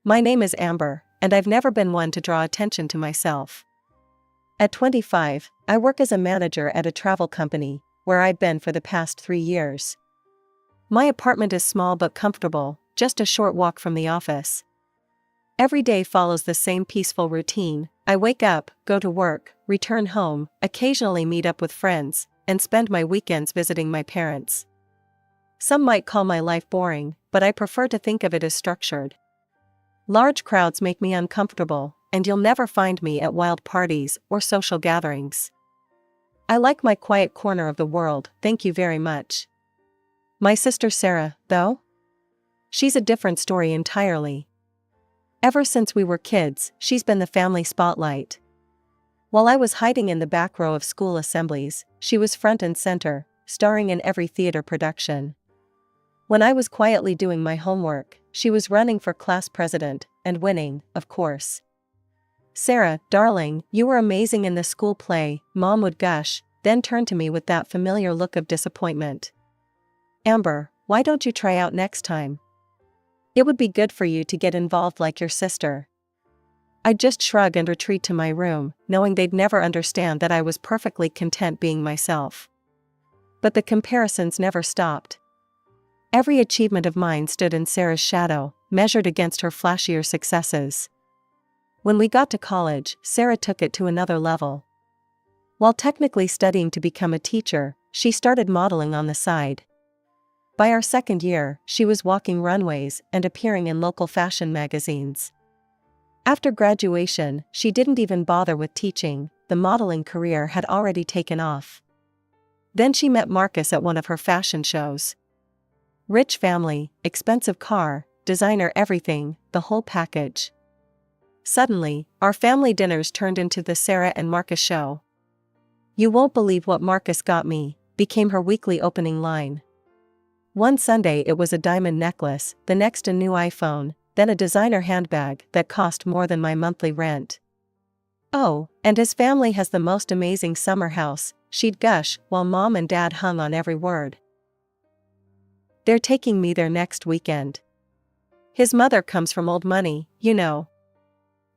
My name is Amber, and I've never been one to draw attention to myself. At 25, I work as a manager at a travel company, where I've been for the past 3 years. My apartment is small but comfortable, just a short walk from the office. Every day follows the same peaceful routine. I wake up, go to work, return home, occasionally meet up with friends, and spend my weekends visiting my parents. Some might call my life boring, but I prefer to think of it as structured. Large crowds make me uncomfortable, and you'll never find me at wild parties or social gatherings. I like my quiet corner of the world, thank you very much. My sister Sarah, though? She's a different story entirely. Ever since we were kids, she's been the family spotlight. While I was hiding in the back row of school assemblies, she was front and center, starring in every theater production. When I was quietly doing my homework, she was running for class president, and winning, of course. "Sarah, darling, you were amazing in the school play," Mom would gush, then turn to me with that familiar look of disappointment. "Amber, why don't you try out next time? It would be good for you to get involved like your sister." I'd just shrug and retreat to my room, knowing they'd never understand that I was perfectly content being myself. But the comparisons never stopped. Every achievement of mine stood in Sarah's shadow, measured against her flashier successes. When we got to college, Sarah took it to another level. While technically studying to become a teacher, she started modeling on the side. By our second year, she was walking runways and appearing in local fashion magazines. After graduation, she didn't even bother with teaching, the modeling career had already taken off. Then she met Marcus at one of her fashion shows. Rich family, expensive car, designer everything, the whole package. Suddenly, our family dinners turned into the Sarah and Marcus show. "You won't believe what Marcus got me," became her weekly opening line. One Sunday it was a diamond necklace, the next a new iPhone, then a designer handbag that cost more than my monthly rent. "Oh, and his family has the most amazing summer house," she'd gush, while Mom and Dad hung on every word. "They're taking me there next weekend. His mother comes from old money, you know."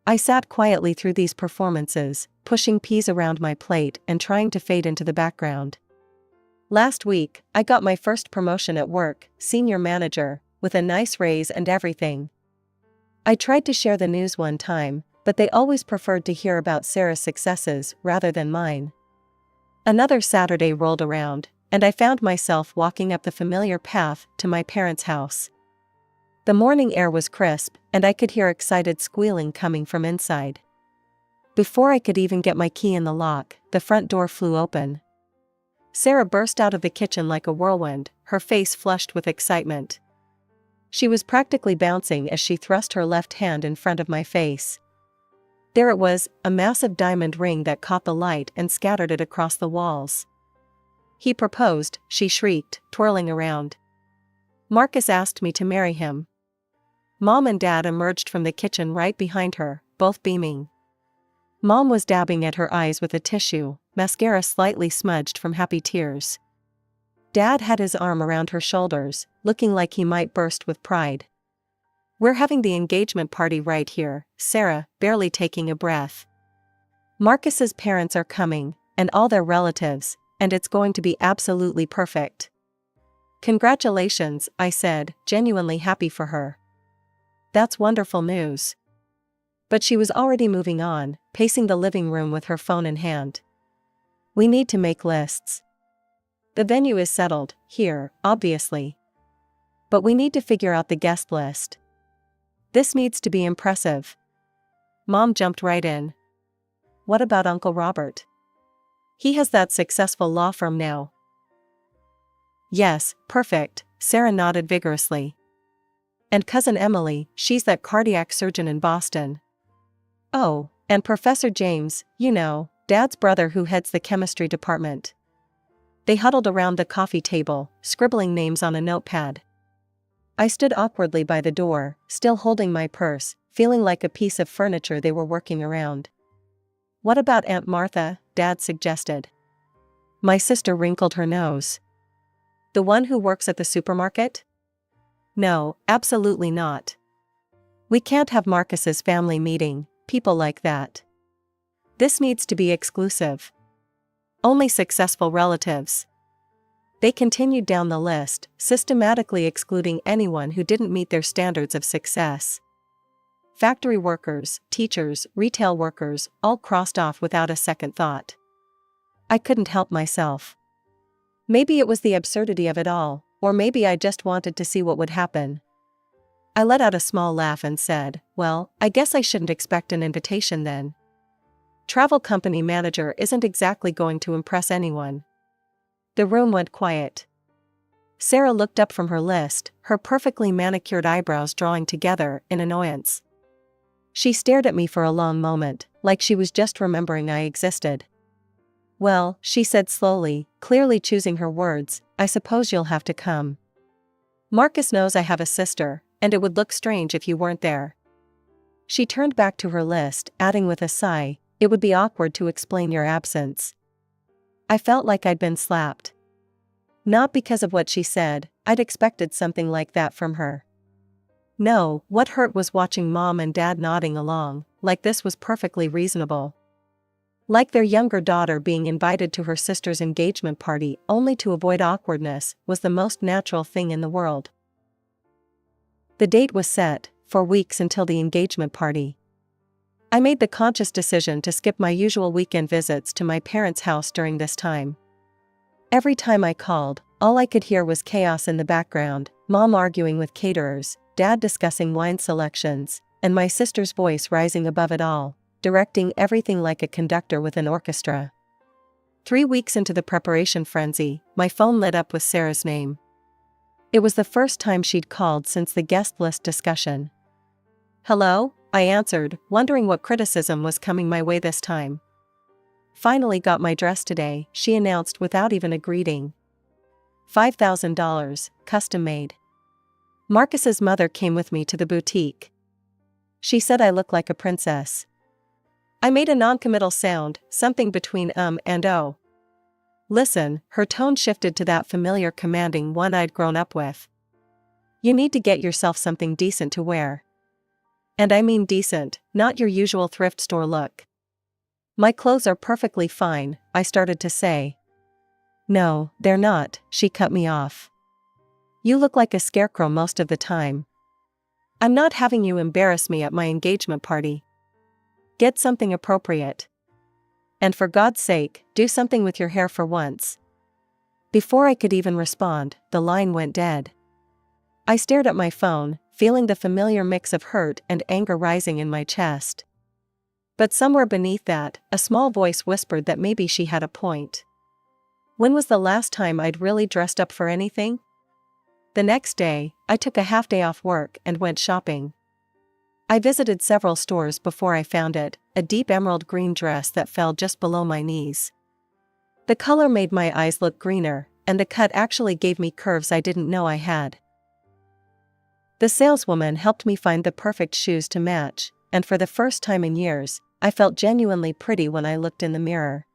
I sat quietly through these performances, pushing peas around my plate and trying to fade into the background. Last week, I got my first promotion at work, senior manager, with a nice raise and everything. I tried to share the news one time, but they always preferred to hear about Sarah's successes rather than mine. Another Saturday rolled around, and I found myself walking up the familiar path to my parents' house. The morning air was crisp, and I could hear excited squealing coming from inside. Before I could even get my key in the lock, the front door flew open. Sarah burst out of the kitchen like a whirlwind, her face flushed with excitement. She was practically bouncing as she thrust her left hand in front of my face. There it was, a massive diamond ring that caught the light and scattered it across the walls. "He proposed," she shrieked, twirling around. "Marcus asked me to marry him." Mom and Dad emerged from the kitchen right behind her, both beaming. Mom was dabbing at her eyes with a tissue, mascara slightly smudged from happy tears. Dad had his arm around her shoulders, looking like he might burst with pride. "We're having the engagement party right here," Sarah, barely taking a breath. "Marcus's parents are coming, and all their relatives, and it's going to be absolutely perfect." "Congratulations," I said, genuinely happy for her. "That's wonderful news." But she was already moving on, pacing the living room with her phone in hand. "We need to make lists. The venue is settled, here, obviously. But we need to figure out the guest list. This needs to be impressive." Mom jumped right in. "What about Uncle Robert? He has that successful law firm now." "Yes, perfect," Sarah nodded vigorously. "And Cousin Emily, she's that cardiac surgeon in Boston. Oh, and Professor James, you know, Dad's brother who heads the chemistry department." They huddled around the coffee table, scribbling names on a notepad. I stood awkwardly by the door, still holding my purse, feeling like a piece of furniture they were working around. "What about Aunt Martha?" Dad suggested. My sister wrinkled her nose. "The one who works at the supermarket? No, absolutely not. We can't have Marcus's family meeting, people like that. This needs to be exclusive. Only successful relatives. They continued down the list, systematically excluding anyone who didn't meet their standards of success. Factory workers, teachers, retail workers, all crossed off without a second thought. I couldn't help myself. Maybe it was the absurdity of it all, or maybe I just wanted to see what would happen. I let out a small laugh and said, "Well, I guess I shouldn't expect an invitation then. Travel company manager isn't exactly going to impress anyone." The room went quiet. Sarah looked up from her list, her perfectly manicured eyebrows drawing together in annoyance. She stared at me for a long moment, like she was just remembering I existed. "Well," she said slowly, clearly choosing her words, "I suppose you'll have to come. Marcus knows I have a sister, and it would look strange if you weren't there." She turned back to her list, adding with a sigh, "It would be awkward to explain your absence." I felt like I'd been slapped. Not because of what she said, I'd expected something like that from her. No, what hurt was watching Mom and Dad nodding along, like this was perfectly reasonable. Like their younger daughter being invited to her sister's engagement party only to avoid awkwardness was the most natural thing in the world. The date was set, for weeks until the engagement party. I made the conscious decision to skip my usual weekend visits to my parents' house during this time. Every time I called, all I could hear was chaos in the background, Mom arguing with caterers, Dad discussing wine selections, and my sister's voice rising above it all, directing everything like a conductor with an orchestra. 3 weeks into the preparation frenzy, my phone lit up with Sarah's name. It was the first time she'd called since the guest list discussion. "Hello?" I answered, wondering what criticism was coming my way this time. "Finally got my dress today," she announced without even a greeting. $5,000, custom made. Marcus's mother came with me to the boutique. She said I look like a princess. I made a non-committal sound, something between and oh. "Listen," her tone shifted to that familiar commanding one I'd grown up with. "You need to get yourself something decent to wear. And I mean decent, not your usual thrift store look." "My clothes are perfectly fine," I started to say. "No, they're not," she cut me off. "You look like a scarecrow most of the time. I'm not having you embarrass me at my engagement party. Get something appropriate. And for God's sake, do something with your hair for once." Before I could even respond, the line went dead. I stared at my phone, feeling the familiar mix of hurt and anger rising in my chest. But somewhere beneath that, a small voice whispered that maybe she had a point. When was the last time I'd really dressed up for anything? The next day, I took a half day off work and went shopping. I visited several stores before I found it, a deep emerald green dress that fell just below my knees. The color made my eyes look greener, and the cut actually gave me curves I didn't know I had. The saleswoman helped me find the perfect shoes to match, and for the first time in years, I felt genuinely pretty when I looked in the mirror.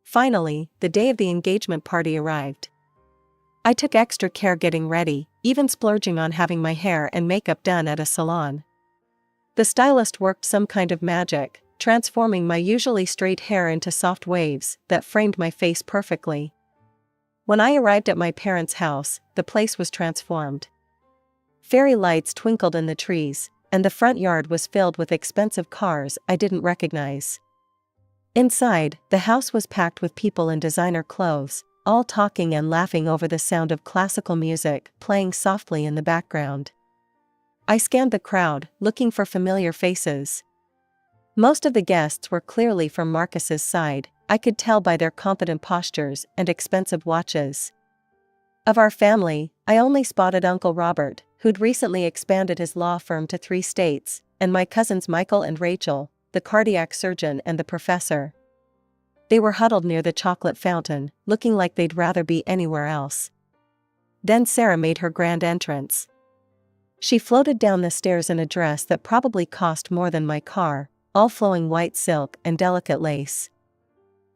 Finally, the day of the engagement party arrived. I took extra care getting ready, even splurging on having my hair and makeup done at a salon. The stylist worked some kind of magic, transforming my usually straight hair into soft waves that framed my face perfectly. When I arrived at my parents' house, the place was transformed. Fairy lights twinkled in the trees, and the front yard was filled with expensive cars I didn't recognize. Inside, the house was packed with people in designer clothes, all talking and laughing over the sound of classical music playing softly in the background. I scanned the crowd, looking for familiar faces. Most of the guests were clearly from Marcus's side, I could tell by their confident postures and expensive watches. Of our family, I only spotted Uncle Robert, who'd recently expanded his law firm to 3 states, and my cousins Michael and Rachel, the cardiac surgeon and the professor. They were huddled near the chocolate fountain, looking like they'd rather be anywhere else. Then Sarah made her grand entrance. She floated down the stairs in a dress that probably cost more than my car, all flowing white silk and delicate lace.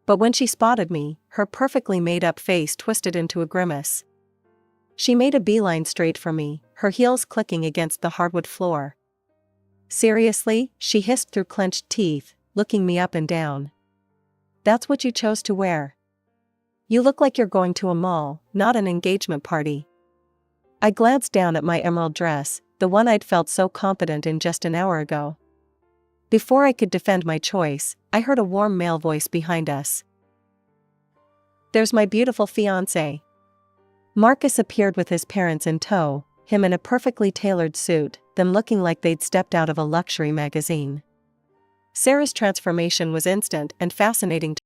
But when she spotted me, her perfectly made-up face twisted into a grimace. She made a beeline straight for me, her heels clicking against the hardwood floor. Seriously? She hissed through clenched teeth, looking me up and down. That's what you chose to wear. You look like you're going to a mall, not an engagement party. I glanced down at my emerald dress, the one I'd felt so confident in just an hour ago. Before I could defend my choice, I heard a warm male voice behind us. There's my beautiful fiancé. Marcus appeared with his parents in tow, him in a perfectly tailored suit, them looking like they'd stepped out of a luxury magazine. Sarah's transformation was instant and fascinating.